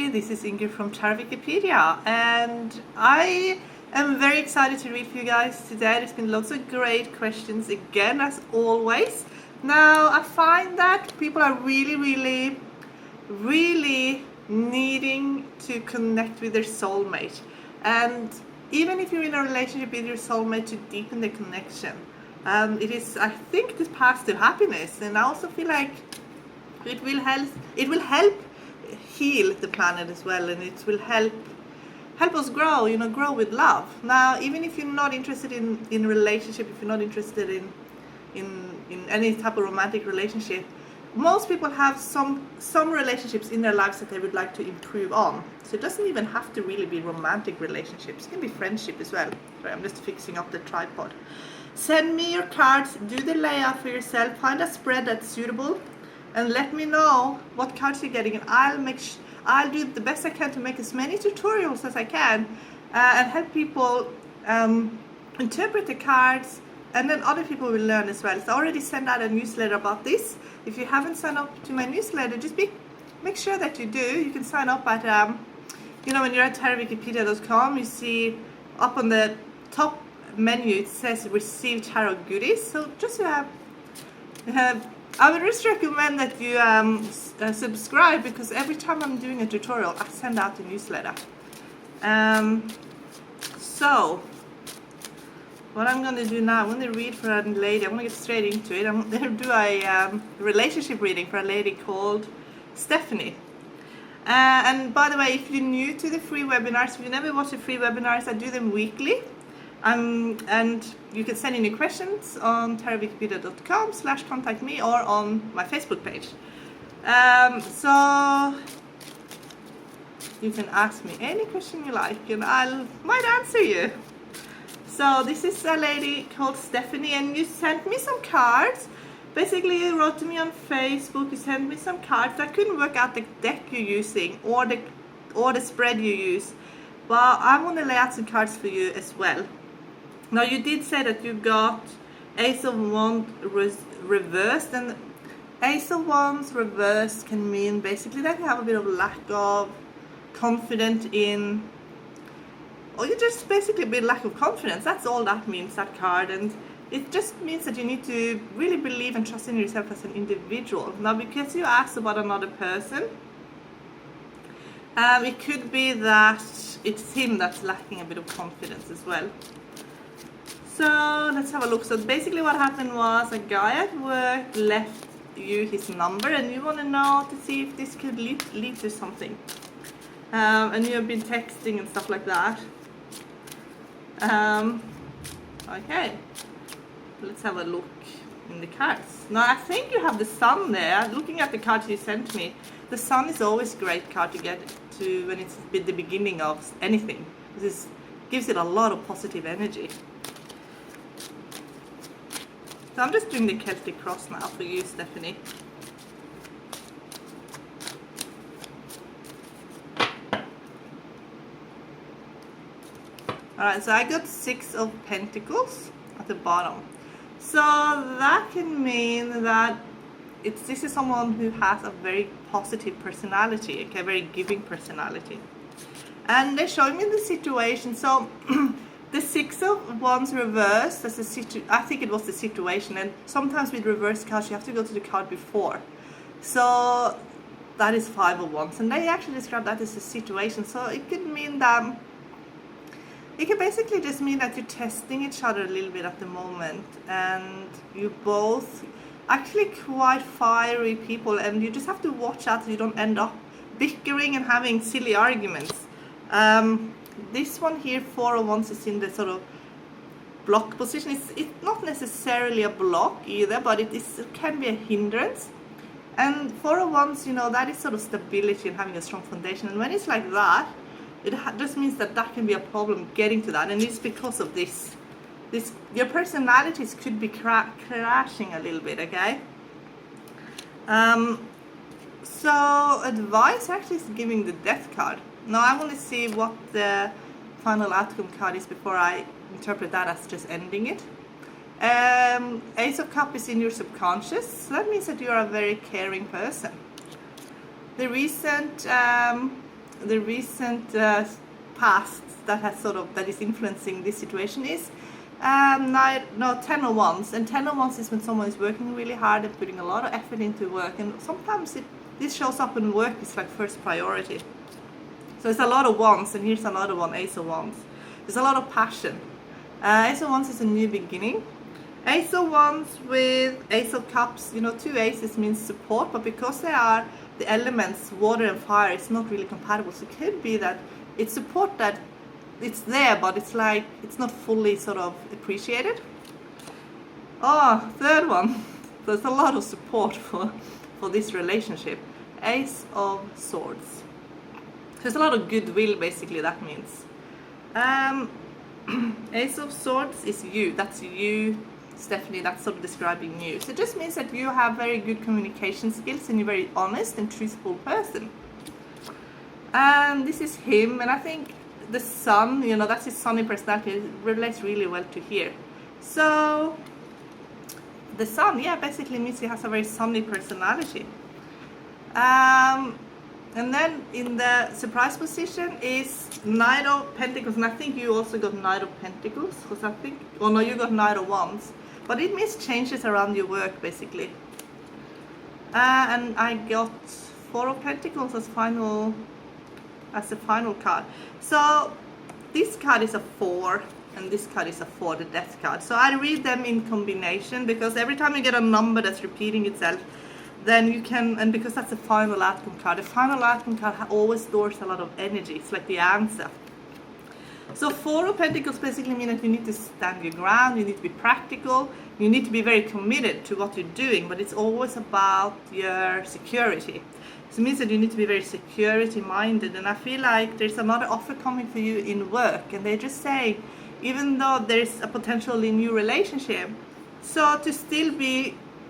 everybody, this is Ingrid from Tarot Wikipedia, and I am very excited to read for you guys today. There's been lots of great questions again, as always. Now, I find that people are really needing to connect with their soulmate, and even if you're in a relationship with your soulmate, to deepen the connection. It is, I think, this path to happiness, and I also feel like it will help heal the planet as well, and it will help us grow, grow with love. Now, even if you're not interested in relationship, if you're not interested in any type of romantic relationship, most people have some relationships in their lives that they would like to improve on. So it doesn't even have to really be romantic relationships. It can be friendship as well. Sorry, I'm just fixing up the tripod. Send me your cards, do the layout for yourself, find a spread that's suitable, and let me know what cards you're getting, and I'll do the best I can to make as many tutorials as I can and help people interpret the cards, and then other people will learn as well. So I already sent out a newsletter about this. If you haven't signed up to my newsletter, just make sure that you do. You can sign up at when you're at tarotwikipedia.com, you see up on the top menu it says receive tarot goodies. So just I would just recommend that you subscribe, because every time I'm doing a tutorial I send out a newsletter. So what I'm going to do now, I'm going to read for a lady. I'm going to get straight into it. I'm going to do a relationship reading for a lady called Stephanie. And by the way, if you're new to the free webinars, if you never watch the free webinars, I do them weekly. And you can send in your questions on tarotwikipedia.com/contact me, or on my Facebook page. So you can ask me any question you like, and I might answer you. So this is a lady called Stephanie, and you sent me some cards. Basically, you wrote to me on Facebook, you sent me some cards. I couldn't work out the deck you're using or the spread you use, but I'm going to lay out some cards for you as well. Now, you did say that you got Ace of Wands reversed, and Ace of Wands reversed can mean basically that you have a bit of lack of confidence in, or you just basically a bit lack of confidence. That's all that means, that card. And it just means that you need to really believe and trust in yourself as an individual. Now, because you asked about another person, it could be that it's him that's lacking a bit of confidence as well. So let's have a look. So basically what happened was a guy at work left you his number, and you want to know to see if this could lead to something. And you have been texting and stuff like that. Okay, let's have a look in the cards. Now, I think you have the sun there. Looking at the cards you sent me, the sun is always a great card to get to when it's the beginning of anything. This gives it a lot of positive energy. So I'm just doing the Celtic cross now for you, Stephanie. Alright, so I got 6 of Pentacles at the bottom. So that can mean that this is someone who has a very positive personality, okay, a very giving personality. And they're showing me the situation. So the 6 of Wands reversed, I think it was the situation, and sometimes with reverse cards you have to go to the card before. So that is 5 of Wands, and they actually describe that as a situation. So it could mean that, it can basically just mean that you're testing each other a little bit at the moment, and you both actually quite fiery people, and you just have to watch out so you don't end up bickering and having silly arguments. This one here, 4 of Wands, is in the sort of block position. It's not necessarily a block either, but it can be a hindrance. And 4 of Wands, that is sort of stability and having a strong foundation. And when it's like that, it just means that can be a problem getting to that. And it's because of this your personalities could be crashing a little bit, okay? So advice actually is giving the Death card. Now I want to see what the final outcome card is before I interpret that as just ending it. Ace of Cups is in your subconscious, so that means that you are a very caring person. The recent past that is influencing this situation is 10 of wands, and 10 of wands is when someone is working really hard and putting a lot of effort into work, and sometimes this shows up when work is like first priority. So it's a lot of wands, and here's another one, Ace of Wands. There's a lot of passion. Ace of Wands is a new beginning. Ace of Wands with Ace of Cups, two aces means support, but because they are the elements, water and fire, it's not really compatible. So it could be that it's support that it's there, but it's like it's not fully sort of appreciated. Oh, third one. There's a lot of support for this relationship. Ace of Swords. There's a lot of goodwill, basically, that means. Ace of Swords is you. That's you, Stephanie. That's sort of describing you. So it just means that you have very good communication skills and you're a very honest and truthful person. And this is him, and I think the sun, that's his sunny personality. It relates really well to here. So the sun, basically means he has a very sunny personality. And then in the surprise position is Knight of Pentacles, and I think you also got Knight of Pentacles, because you got Knight of Wands, but it means changes around your work, basically. And I got Four of Pentacles as the final card. So this card is a 4 and this card is a 4, the Death card. So I read them in combination, because every time you get a number that's repeating itself, then you can, and because that's the final outcome card. The final outcome card always stores a lot of energy. It's like the answer. So Four of Pentacles basically mean that you need to stand your ground, you need to be practical, you need to be very committed to what you're doing, but it's always about your security. So it means that you need to be very security minded, and I feel like there's another offer coming for you in work, and they just say, even though there's a potentially new relationship, so to still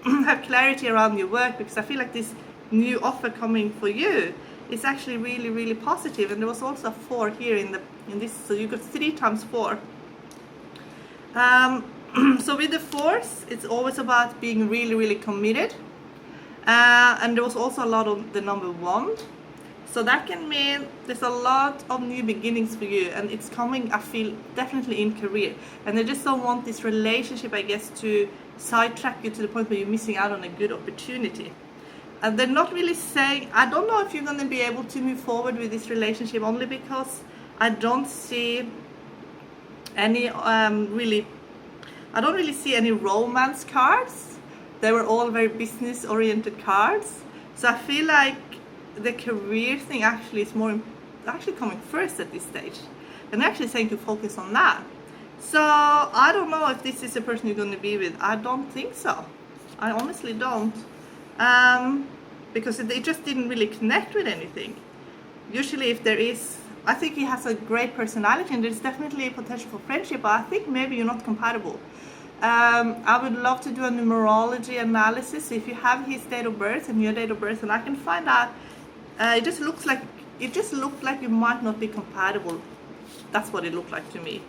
have clarity around your work, because I feel like this new offer coming for you is actually really, really positive. And there was also a 4 here in this, so you got 3 times 4. So with the 4s, it's always about being really, really committed. And there was also a lot of the number 1. So that can mean there's a lot of new beginnings for you, and it's coming, I feel, definitely in career. And they just don't want this relationship, I guess, to sidetrack you to the point where you're missing out on a good opportunity. And they're not really saying, I don't know if you're going to be able to move forward with this relationship, only because I don't see any I don't really see any romance cards. They were all very business oriented cards. So I feel like the career thing actually is actually coming first at this stage, and they're actually saying to focus on that. So I don't know if this is the person you're going to be with. I don't think so. I honestly don't, because they just didn't really connect with anything. Usually if there is, I think he has a great personality and there's definitely a potential for friendship, but I think maybe you're not compatible. I would love to do a numerology analysis if you have his date of birth and your date of birth, and I can find out. It just looked like you might not be compatible. That's what it looked like to me.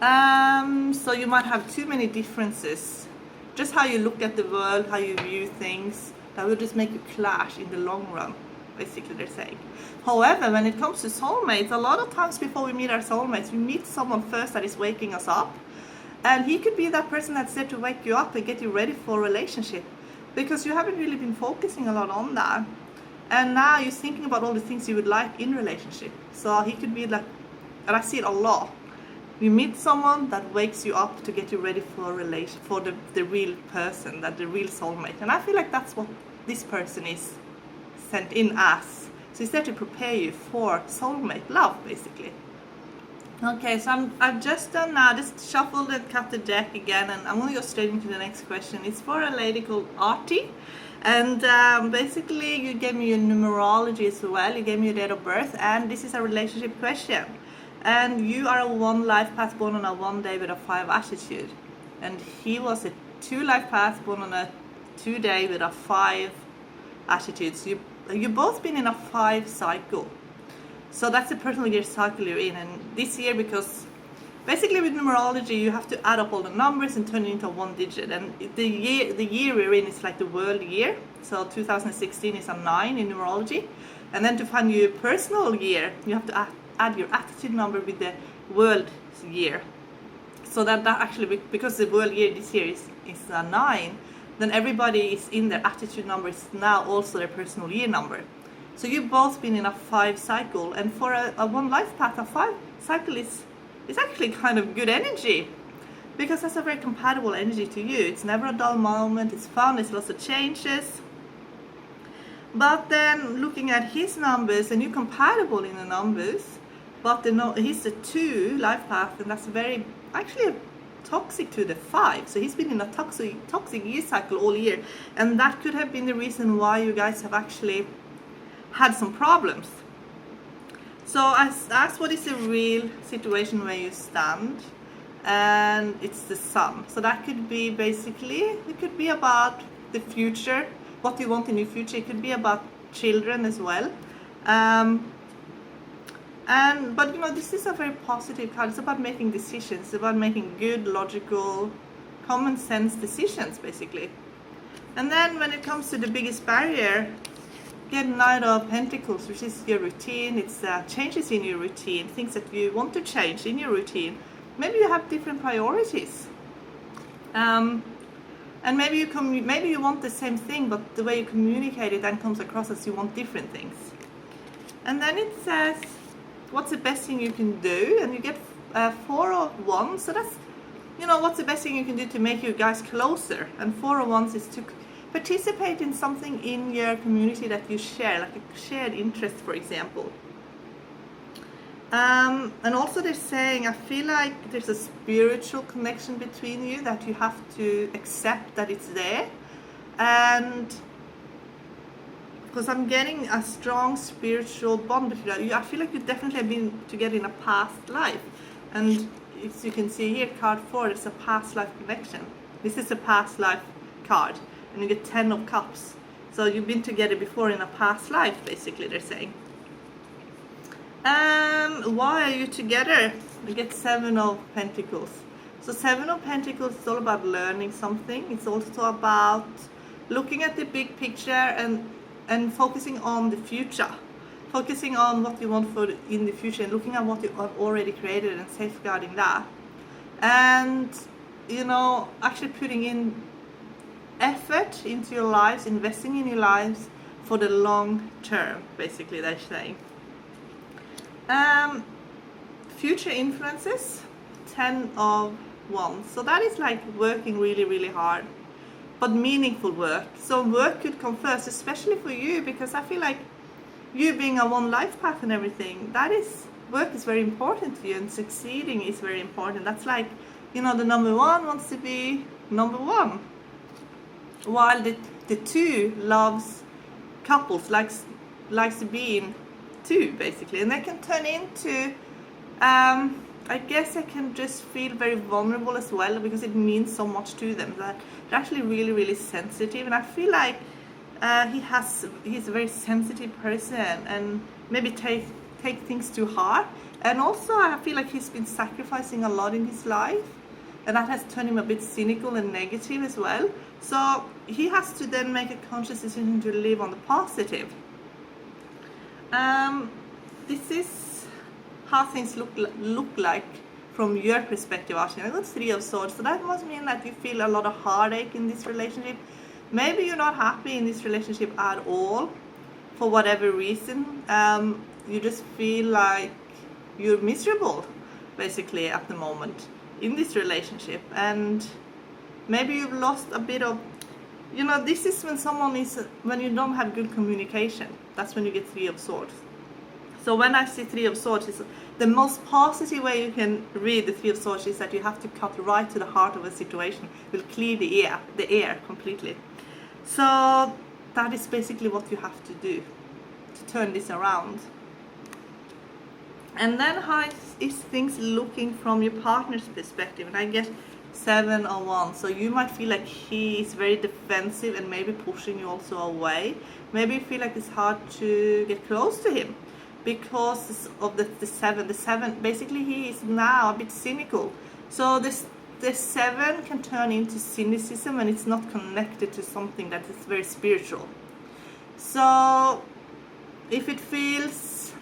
So you might have too many differences. Just how you look at the world, how you view things, that will just make you clash in the long run, basically they're saying. However, when it comes to soulmates, a lot of times before we meet our soulmates, we meet someone first that is waking us up. And he could be that person that's there to wake you up and get you ready for a relationship, because you haven't really been focusing a lot on that. And now you're thinking about all the things you would like in relationship. So he could be like, and I see it a lot. You meet someone that wakes you up to get you ready for a relation, for the real person, the real soulmate. And I feel like that's what this person is sent in as. So it's there to prepare you for soulmate love, basically. Okay, so I've just done now, just shuffled and cut the deck again, and I'm going to go straight into the next question. It's for a lady called Artie, and basically you gave me your numerology as well, you gave me your date of birth, and this is a relationship question. And you are a 1 life path born on a 1 day with a 5 attitude, and he was a 2 life path born on a 2 day with a 5 attitude. So you've both been in a 5 cycle. So that's the personal year cycle you're in, and this year, because basically with numerology you have to add up all the numbers and turn it into 1 digit, and the year we're in is like the world year. So 2016 is a 9 in numerology. And then to find your personal year, you have to add your attitude number with the world year. So that actually, because the world year this year is 9, then everybody is in their attitude number is now also their personal year number. So you've both been in a 5 cycle, and for a one life path, a 5 cycle is actually kind of good energy, because that's a very compatible energy to you. It's never a dull moment, it's fun, it's lots of changes. But then looking at his numbers, and you're compatible in the numbers, but he's the 2 life path, and that's very actually toxic to the 5. So he's been in a toxic year cycle all year, and that could have been the reason why you guys have actually had some problems. So I asked, what is the real situation where you stand? And it's the Sun. So that could be basically, it could be about the future, what you want in your future. It could be about children as well. But this is a very positive card. It's about making decisions. It's about making good, logical, common sense decisions, basically. And then when it comes to the biggest barrier, get Knight of Pentacles, which is your routine. It's changes in your routine, things that you want to change in your routine. Maybe you have different priorities, and maybe you want the same thing, but the way you communicate it then comes across as you want different things. And then it says, what's the best thing you can do? And you get 4 of Wands. So that's, what's the best thing you can do to make you guys closer? And 4 of Wands is to participate in something in your community that you share, like a shared interest, for example. And also they're saying, I feel like there's a spiritual connection between you that you have to accept that it's there. And because I'm getting a strong spiritual bond between you. I feel like you definitely have been together in a past life. And as you can see here, card 4, it's a past life connection. This is a past life card. And you get 10 of Cups. So you've been together before in a past life, basically, they're saying. Why are you together? You get 7 of Pentacles. So 7 of Pentacles is all about learning something. It's also about looking at the big picture and focusing on the future. Focusing on what you want in the future, and looking at what you have already created and safeguarding that. And, actually putting in effort into your lives, investing in your lives for the long term, basically, they're saying. Future influences, 10 of Wands. So that is like working really, really hard, but meaningful work. So work could come first, especially for you, because I feel like you being a one life path and everything, work is very important to you, and succeeding is very important. That's like, the number 1 wants to be number 1. While the 2 loves couples, likes to be in 2, basically. And they can turn into, I guess they can just feel very vulnerable as well, because it means so much to them. They're actually really, really sensitive. And I feel like he's a very sensitive person, and maybe take things too hard. And also I feel like he's been sacrificing a lot in his life, and that has turned him a bit cynical and negative as well. So he has to then make a conscious decision to live on the positive. This is how things look like from your perspective, Ashley. I got 3 of Swords, so that must mean that you feel a lot of heartache in this relationship. Maybe you're not happy in this relationship at all, for whatever reason. You just feel like you're miserable, basically, at the moment in this relationship. And maybe you've lost a bit of, this is when you don't have good communication. That's when you get 3 of Swords. So when I see 3 of Swords, it's the most positive way you can read the 3 of Swords is that you have to cut right to the heart of a situation. It will clear the air completely. So that is basically what you have to do to turn this around. And then how is things looking from your partner's perspective? And I get 7 of Wands. So you might feel like he is very defensive and maybe pushing you also away. Maybe you feel like it's hard to get close to him because of the 7. The 7, basically he is now a bit cynical. So the 7 can turn into cynicism, and it's not connected to something that is very spiritual. So if it feels,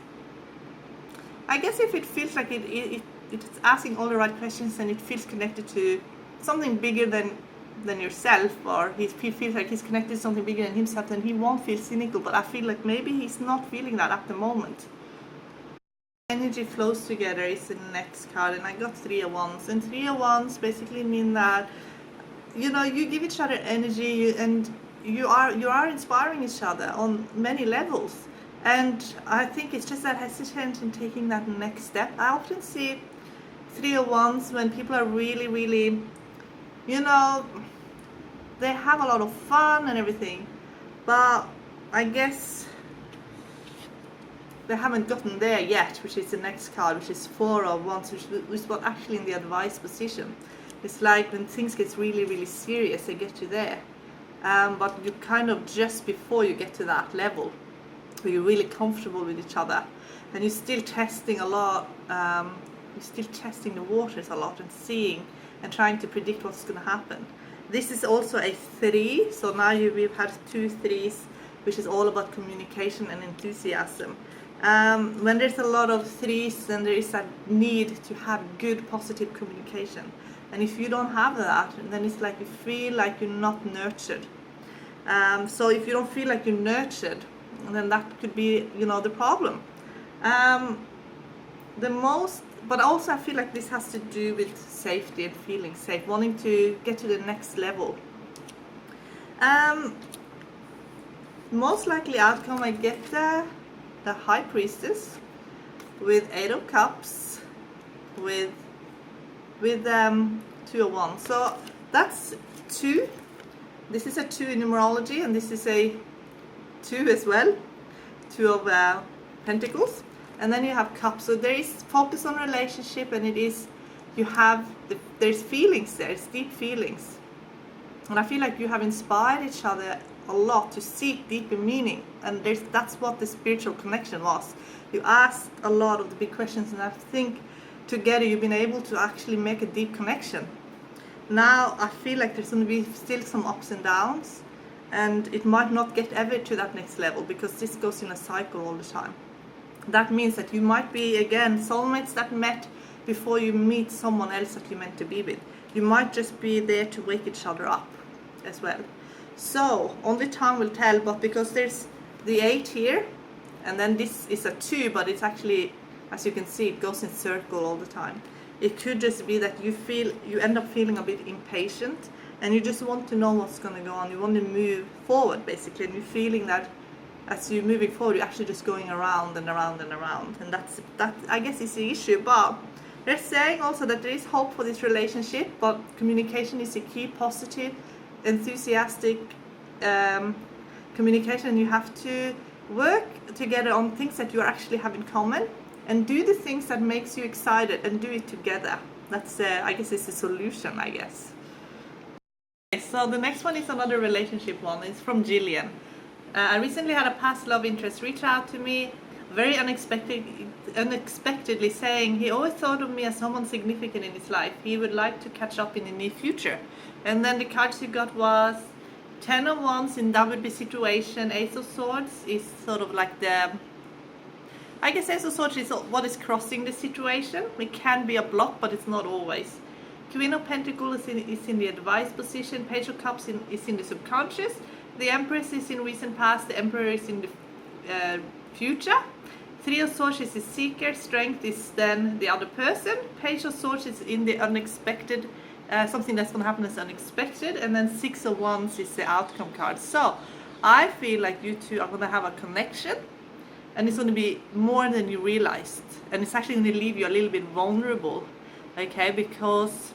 I guess if it feels like it's asking all the right questions and it feels connected to something bigger than yourself, or he feels like he's connected to something bigger than himself, then he won't feel cynical. But I feel like maybe he's not feeling that at the moment. Energy flows together is the next card, and I got 3 of Wands. And 3 of Wands basically mean that, you know, you give each other energy, and you are inspiring each other on many levels. And I think it's just that hesitant in taking that next step. I often see 3 of Wands when people are really, really, you know, they have a lot of fun and everything, but I guess they haven't gotten there yet, which is the next card, which is 4 of Wands, which is what actually in the advice position. It's like when things get really, really serious, they get you there. But you kind of just before you get to that level, where you're really comfortable with each other, and you're still testing a lot, you're still testing the waters a lot and seeing and trying to predict what's going to happen. This is also a 3, so now we've had 2 3s, which is all about communication and enthusiasm. When there's a lot of 3s, then there is that need to have good positive communication, and if you don't have that, then it's like you feel like you're not nurtured. So if you don't feel like you're nurtured, then that could be, you know, the problem. But also I feel like this has to do with safety and feeling safe, wanting to get to the next level. Most likely outcome, I get the High Priestess with 8 of Cups with 2 of Wands. So that's 2. This is a 2 in numerology, and this is a 2 as well. 2 of Pentacles. And then you have Cups. So there is focus on relationship, and it is, there's feelings there, it's deep feelings. And I feel like you have inspired each other a lot to seek deeper meaning, and that's what the spiritual connection was. You asked a lot of the big questions, and I think together you've been able to actually make a deep connection. Now I feel like there's going to be still some ups and downs, and it might not get ever to that next level, because this goes in a cycle all the time. That means that you might be, again, soulmates that met before you meet someone else that you're meant to be with. You might just be there to wake each other up as well. So only time will tell, but because there's the 8 here, and then this is a 2, but it's actually, as you can see, it goes in circle all the time. It could just be that you end up feeling a bit impatient, and you just want to know what's going to go on. You want to move forward, basically, and you're feeling that as you're moving forward, you're actually just going around and around and around, and that I guess is the issue. But they're saying also that there is hope for this relationship, but communication is the key. Positive, enthusiastic communication. You have to work together on things that you actually have in common, and do the things that makes you excited, and do it together. That's I guess it's a solution, I guess. Okay, so the next one is another relationship one. It's from Jillian. I recently had a past love interest reach out to me, very unexpectedly, saying he always thought of me as someone significant in his life. He would like to catch up in the near future. And then the cards he got was 10 of Wands in WB situation. Ace of Swords is sort of like I guess Ace of Swords is what is crossing the situation. It can be a block, but it's not always. Queen of Pentacles is in the advice position. Page of Cups is in the subconscious. The Empress is in recent past. The Emperor is in the future. 3 of Swords is the seeker. Strength is then the other person. Page of Swords is in the unexpected, something that's going to happen as unexpected. And then 6 of Wands is the outcome card. So I feel like you two are going to have a connection, and it's going to be more than you realized. And it's actually going to leave you a little bit vulnerable, okay, because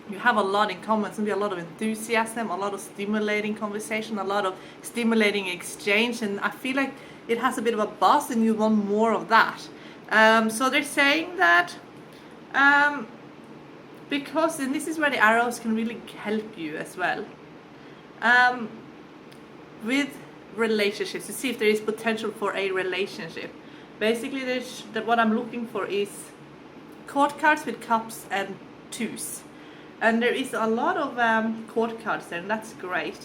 you have a lot in common. It's going to be a lot of enthusiasm, a lot of stimulating conversation, a lot of stimulating exchange, and I feel like it has a bit of a buzz, and you want more of that. So they're saying that because, and this is where the arrows can really help you as well, with relationships, to see if there is potential for a relationship. Basically, what I'm looking for is court cards with cups and 2s. And there is a lot of court cards there, and that's great.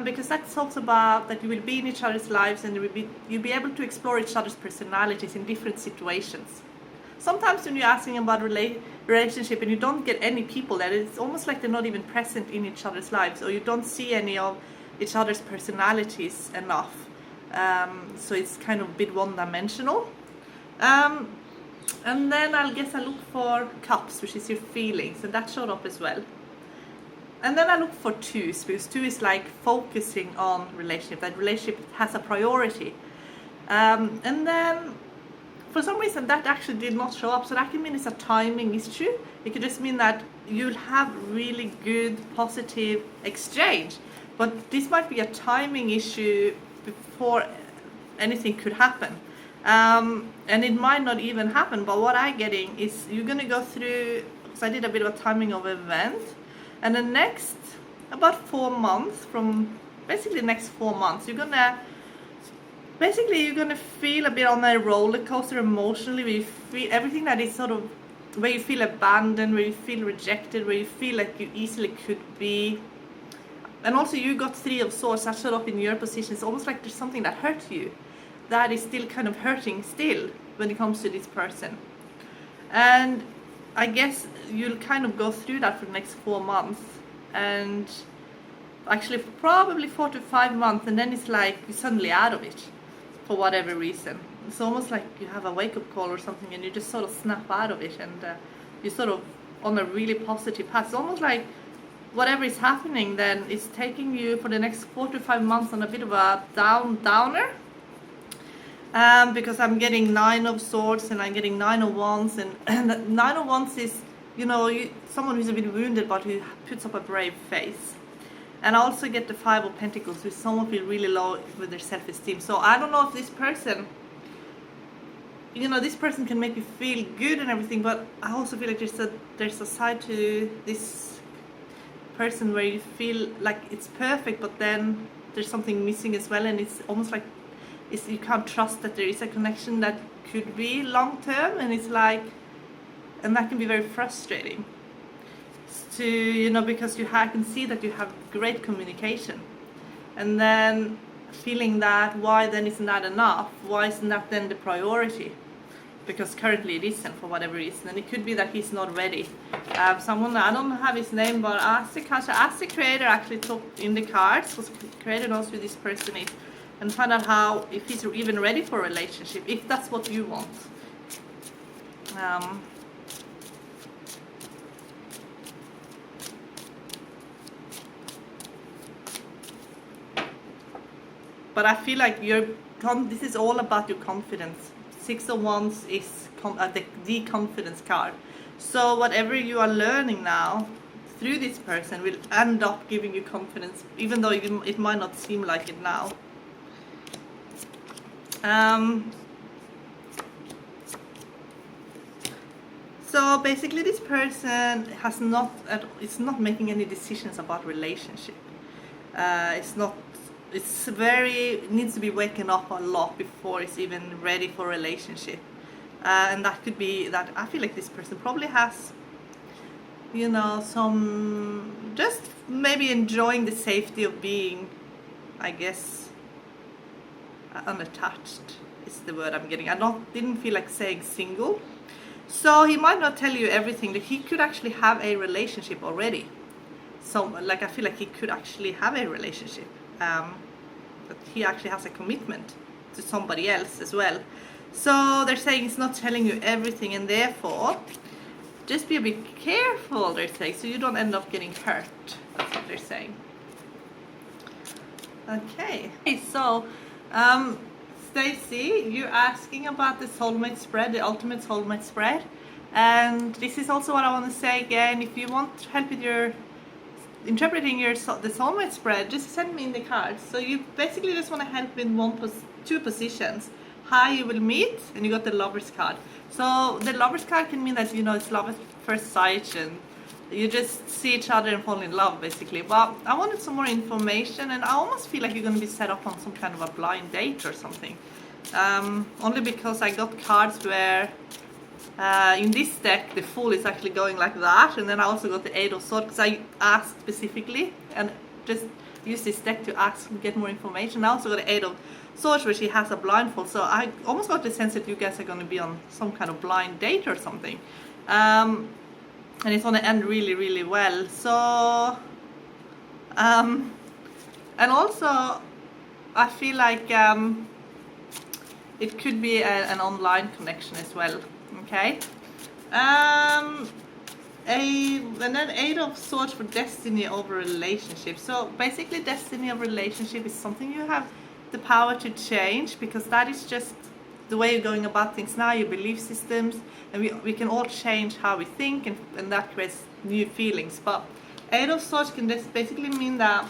because that talks about that you will be in each other's lives and you'll be able to explore each other's personalities in different situations. Sometimes when you're asking about relationship and you don't get any people there, it's almost like they're not even present in each other's lives, or you don't see any of each other's personalities enough. So it's kind of a bit one-dimensional. And then I look for cups, which is your feelings, and that showed up as well. And then I look for twos, because two is like focusing on relationship, that relationship has a priority. And then for some reason that actually did not show up, so that can mean it's a timing issue. It could just mean that you'll have really good positive exchange, but this might be a timing issue before anything could happen. And it might not even happen, but what I'm getting is you're going to go through, because I did a bit of a timing of event, and the next about 4 months, from basically the next 4 months, you're going to feel a bit on a roller coaster emotionally, where you feel everything that is sort of, where you feel abandoned, where you feel rejected, where you feel like you easily could be. And also you got 3 of Swords that showed up in your position. It's almost like there's something that hurt you, that is still kind of hurting still when it comes to this person. And I guess you'll kind of go through that for the next 4 months, and actually probably 4 to 5 months, and then it's like you're suddenly out of it for whatever reason. It's almost like you have a wake-up call or something, and you just sort of snap out of it, and you're sort of on a really positive path. It's almost like whatever is happening then is taking you for the next 4 to 5 months on a bit of a downer. Because I'm getting 9 of Swords and I'm getting 9 of Wands, and 9 of Wands is, someone who's a bit wounded but who puts up a brave face. And I also get the 5 of Pentacles, which someone feel really low with their self-esteem. So I don't know if this person, this person can make you feel good and everything, but I also feel like there's a side to this person where you feel like it's perfect, but then there's something missing as well, and it's almost like you can't trust that there is a connection that could be long term, and and that can be very frustrating to, because I can see that you have great communication, and then feeling that why then isn't that enough? Why isn't that then the priority? Because currently it isn't, for whatever reason, and it could be that he's not ready. Someone, I don't have his name, but ask the creator actually talked in the cards, because the creator knows who this person is, and find out if he's even ready for a relationship, if that's what you want. But I feel like this is all about your confidence. 6 of Wands is the confidence card. So whatever you are learning now through this person will end up giving you confidence, even though it might not seem like it now. So basically this person is not making any decisions about relationship. Needs to be waking up a lot before it's even ready for a relationship. And that could be that I feel like this person probably has, some, just maybe enjoying the safety of being, I guess, unattached is the word I'm getting. Didn't feel like saying single. So he might not tell you everything, that he could actually have a relationship already. So I feel like he could actually have a relationship. That he actually has a commitment to somebody else as well. So they're saying he's not telling you everything, and therefore just be a bit careful, they're saying, so you don't end up getting hurt. That's what they're saying. Okay, so Stacy, you're asking about the soulmate spread, the ultimate soulmate spread, and this is also what I want to say again. If you want help with your interpreting the soulmate spread, just send me in the cards. So you basically just want to help in 2 positions. How you will meet, and you got the Lovers card. So the Lovers card can mean that it's love at first sight, and you just see each other and fall in love, basically. But I wanted some more information, and I almost feel like you're going to be set up on some kind of a blind date or something. Only because I got cards where in this deck the Fool is actually going like that, and then I also got the 8 of Swords, because I asked specifically, and just use this deck to ask and get more information. I also got the Eight of Swords, where she has a blindfold, so I almost got the sense that you guys are going to be on some kind of blind date or something, and it's going to end really, really well. So and also I feel like it could be an online connection as well. Okay. And then Eight of Swords for destiny over relationship. So basically, destiny of relationship is something you have the power to change, because that is just the way you're going about things now, your belief systems, and we can all change how we think, and that creates new feelings. But Eight of Swords can just basically mean that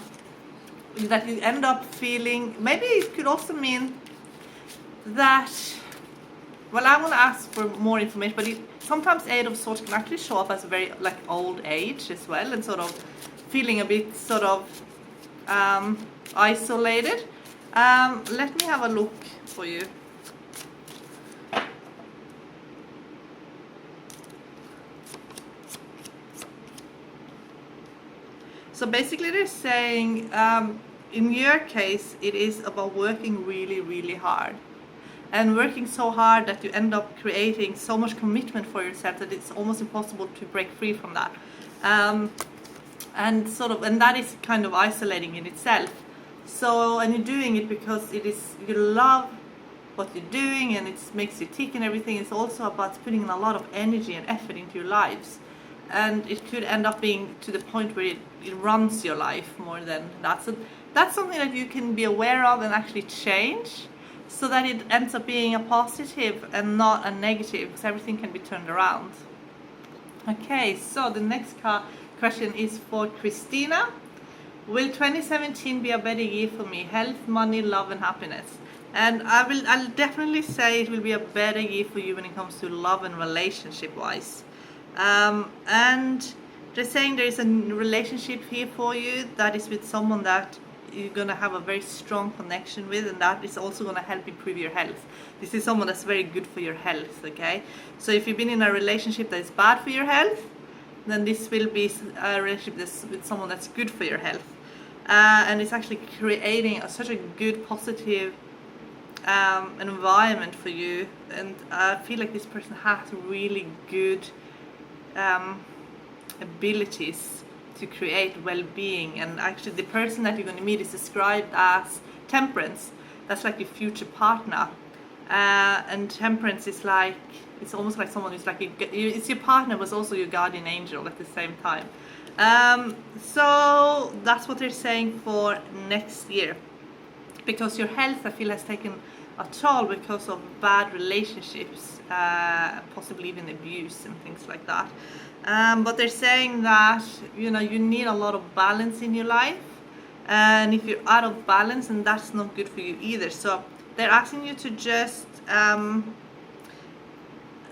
you end up feeling, maybe it could also mean that, well, I'm going to ask for more information, but sometimes Eight of Swords can actually show up as very like old age as well, and sort of feeling a bit sort of isolated. Let me have a look for you. So basically they're saying, in your case, it is about working really, really hard. And working so hard that you end up creating so much commitment for yourself that it's almost impossible to break free from that. And that is kind of isolating in itself. So, and you're doing it because you love what you're doing, and it makes you tick and everything. It's also about putting in a lot of energy and effort into your lives. And it could end up being to the point where it runs your life more than that. So that's something that you can be aware of and actually change, so that it ends up being a positive and not a negative, because everything can be turned around. Okay, so the next question is for Christina. Will 2017 be a better year for me? Health, money, love, and happiness. And I'll definitely say it will be a better year for you when it comes to love and relationship wise. And they're saying there is a relationship here for you that is with someone that you're going to have a very strong connection with, and that is also going to help improve your health. This is someone that's very good for your health, okay? So if you've been in a relationship that is bad for your health, then this will be a relationship that's with someone that's good for your health. And it's actually creating such a good, positive environment for you. And I feel like this person has really good abilities to create well-being. And actually the person that you're going to meet is described as Temperance. That's like your future partner. And Temperance is like, it's almost like someone who's like, it's your partner but also your guardian angel at the same time. So that's what they're saying for next year. Because your health, I feel, has taken a toll because of bad relationships, possibly even abuse and things like that. But they're saying that, you need a lot of balance in your life. And if you're out of balance, then that's not good for you either. So they're asking you to just,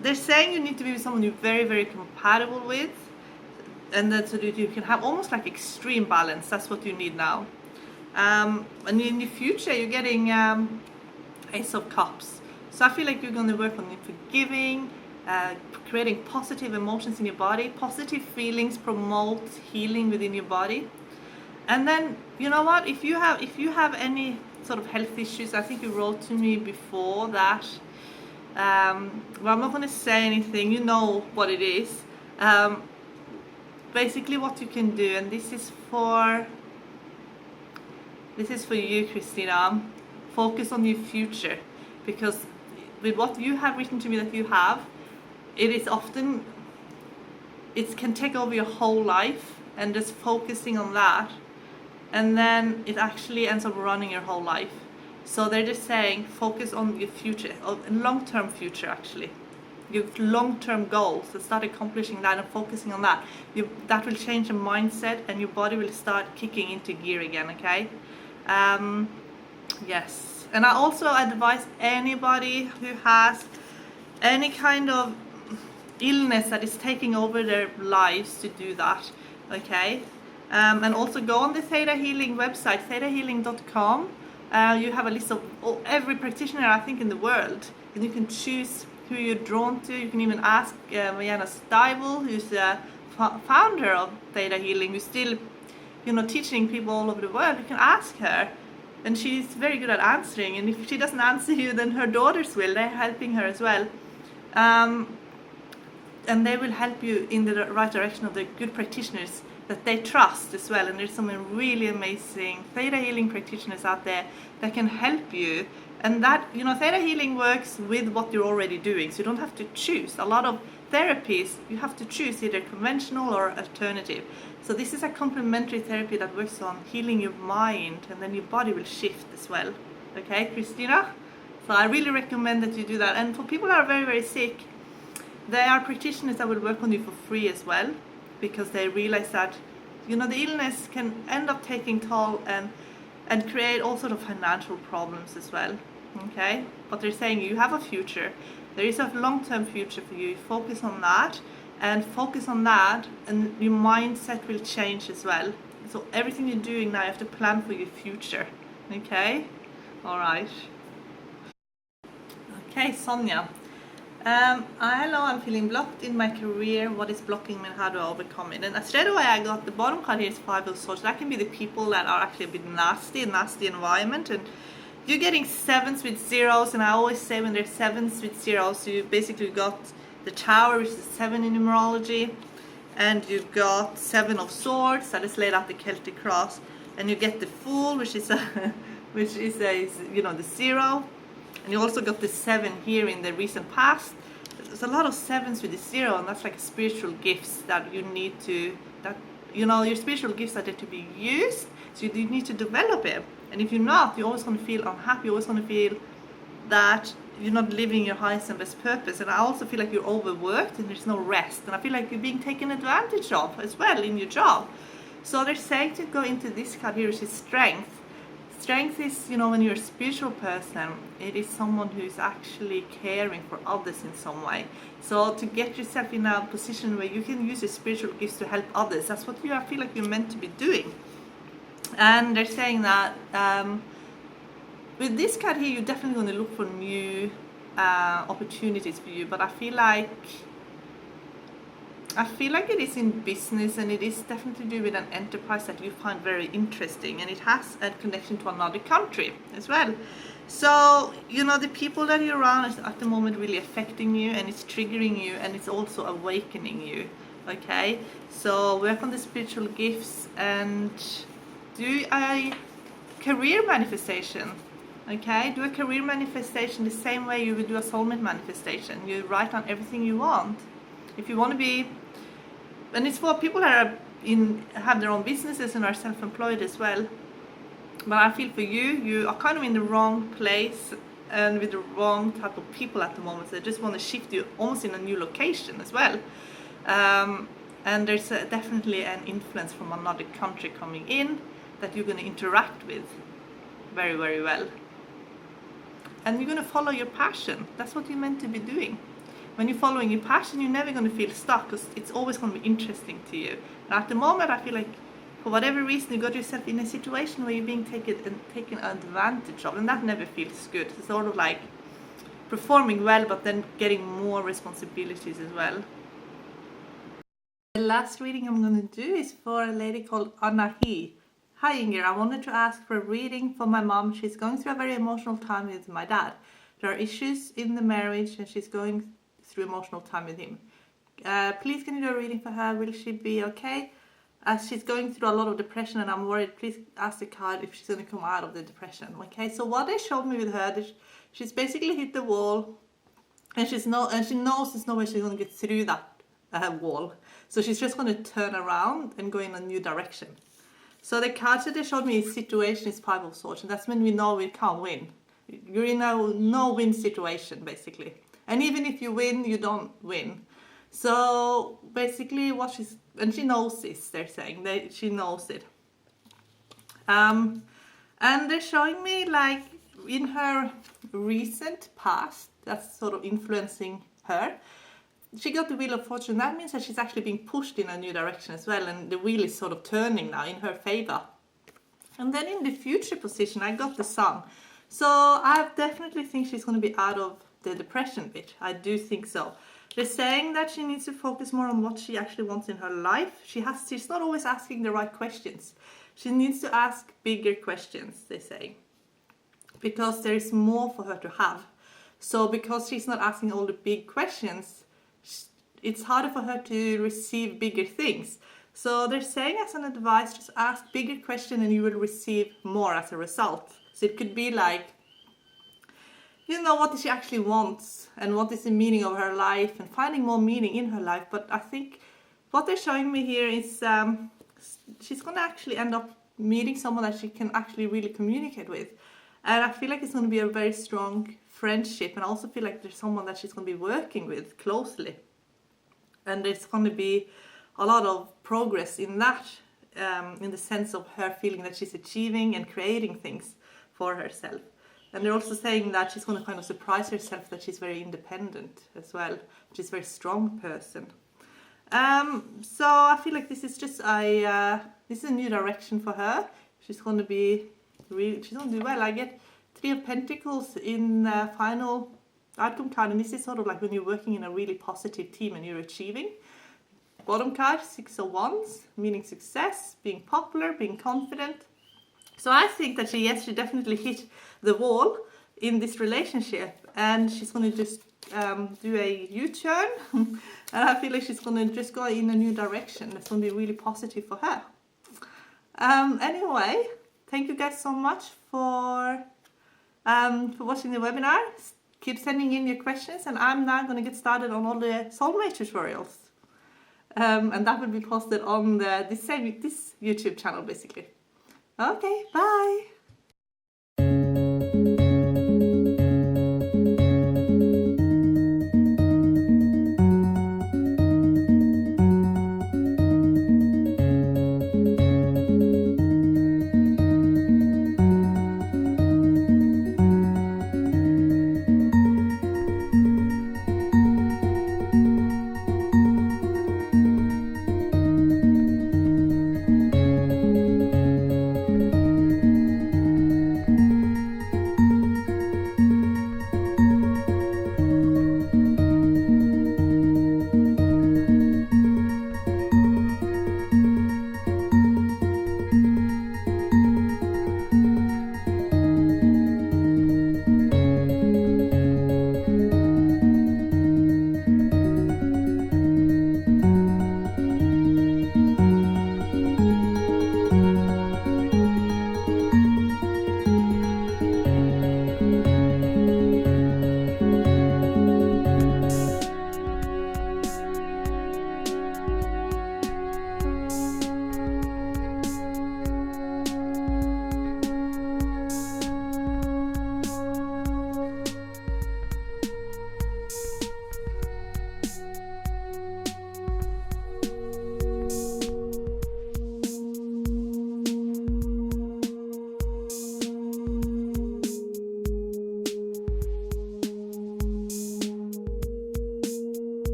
they're saying you need to be with someone you're very, very compatible with. And then so that you can have almost like extreme balance. That's what you need now. And in the future, you're getting Ace of Cups. So I feel like you're going to work on forgiving, creating positive emotions in your body. Positive feelings promote healing within your body. And then, you know what? If you have any sort of health issues, I think you wrote to me before that. Well, I'm not going to say anything. You know what it is. Basically, what you can do, and this is for you, Christina. Focus on your future, because with what you have written to me that you have, it can take over your whole life, and just focusing on that, and then it actually ends up running your whole life. So they're just saying focus on your future, long-term future actually. Your long-term goals, and start accomplishing that and focusing on that. That will change your mindset, and your body will start kicking into gear again, okay? Yes. And I also advise anybody who has any kind of illness that is taking over their lives to do that, okay? And also go on the Theta Healing website, thetahealing.com. You have a list of every practitioner, I think, in the world, and you can choose who you're drawn to. You can even ask Mariana Stivel, who's the founder of Theta Healing, who's still teaching people all over the world, you can ask her. And she's very good at answering. And if she doesn't answer you, then her daughters will. They're helping her as well. And they will help you in the right direction of the good practitioners that they trust as well. And there's some really amazing theta healing practitioners out there that can help you. And that, theta healing works with what you're already doing. So you don't have to choose. A lot of therapies, you have to choose either conventional or alternative. So this is a complementary therapy that works on healing your mind, and then your body will shift as well. Okay, Christina? So I really recommend that you do that. And for people that are very, very sick, there are practitioners that will work on you for free as well, because they realize that, the illness can end up taking toll and create all sort of financial problems as well. Okay? But they're saying you have a future. There is a long-term future for you. Focus on that. And focus on that, and your mindset will change as well. So everything you're doing now, you have to plan for your future. Okay? All right. Okay, Sonia. Hello, I'm feeling blocked in my career. What is blocking me and how do I overcome it? And straight away I got the bottom card here is 5 of Swords. That can be the people that are actually a bit nasty environment. And you're getting 7s with 0s. And I always say when there's 7s with 0s, you basically got the Tower, which is 7 in numerology, and you've got 7 of Swords that is laid out the Celtic cross, and you get the Fool, which is the 0, and you also got the 7 here in the recent past. There's a lot of 7s with the 0, and that's like spiritual gifts that you need to, your spiritual gifts are there to be used, so you need to develop it. And if you're not, you're always going to feel unhappy, you're always going to feel that you're not living your highest and best purpose. And I also feel like you're overworked and there's no rest, and I feel like you're being taken advantage of as well in your job. So they're saying to go into this card here, which is Strength. Strength is, when you're a spiritual person, it is someone who's actually caring for others in some way. So to get yourself in a position where you can use your spiritual gifts to help others, that's what I feel like you're meant to be doing. And they're saying that with this card here, you're definitely going to look for new opportunities for you. But I feel like it is in business, and it is definitely to do with an enterprise that you find very interesting, and it has a connection to another country as well. So the people that you're around is at the moment really affecting you, and it's triggering you, and it's also awakening you. Okay, so work on the spiritual gifts and do a career manifestation. Okay, do a career manifestation the same way you would do a soulmate manifestation. You write down everything you want. If you want to be, and it's for people that are have their own businesses and are self-employed as well. But I feel for you are kind of in the wrong place and with the wrong type of people at the moment. So they just want to shift you almost in a new location as well. And there's definitely an influence from another country coming in that you're going to interact with very, very well. And you're going to follow your passion. That's what you're meant to be doing. When you're following your passion, you're never going to feel stuck, because it's always going to be interesting to you. And at the moment, I feel like for whatever reason, you got yourself in a situation where you're being taken advantage of, and that never feels good. It's sort of like performing well, but then getting more responsibilities as well. The last reading I'm going to do is for a lady called Anahi. Hi Inger, I wanted to ask for a reading for my mom. She's going through a very emotional time with my dad. There are issues in the marriage and she's going through emotional time with him. Please can you do a reading for her? Will she be okay? As she's going through a lot of depression and I'm worried, please ask the card if she's going to come out of the depression. Okay, so what they showed me with her, she's basically hit the wall, and she knows there's no way she's going to get through that wall. So she's just going to turn around and go in a new direction. So the card that they showed me is situation is 5 of Swords, and that's when we know we can't win. You're in a no-win situation, basically. And even if you win, you don't win. So basically and she knows this, they're saying, she knows it. And they're showing me like in her recent past, that's sort of influencing her. She got the Wheel of Fortune. That means that she's actually being pushed in a new direction as well, and the wheel is sort of turning now in her favor. And then in the future position, I got the Sun. So I definitely think she's going to be out of the depression bit. I do think so. They're saying that she needs to focus more on what she actually wants in her life. She's not always asking the right questions. She needs to ask bigger questions, they say, because there is more for her to have. So because she's not asking all the big questions, it's harder for her to receive bigger things. So they're saying as an advice, just ask bigger questions and you will receive more as a result. So it could be like, what does she actually wants and what is the meaning of her life and finding more meaning in her life. But I think what they're showing me here is she's going to actually end up meeting someone that she can actually really communicate with. And I feel like it's going to be a very strong friendship, and I also feel like there's someone that she's going to be working with closely. And there's going to be a lot of progress in that, in the sense of her feeling that she's achieving and creating things for herself. And they're also saying that she's going to kind of surprise herself that she's very independent as well. She's a very strong person. So I feel like this is just a new direction for her. She's going to do well. I get 3 of Pentacles in the final outcome card, and this is sort of like when you're working in a really positive team and you're achieving. Bottom card, 6 of Wands, meaning success, being popular, being confident. So I think that she definitely hit the wall in this relationship, and she's going to just do a U-turn. And I feel like she's going to just go in a new direction. That's going to be really positive for her. Anyway, thank you guys so much for watching the webinar. Keep sending in your questions, and I'm now going to get started on all the soulmate tutorials. And that will be posted on this YouTube channel, basically. Okay, bye!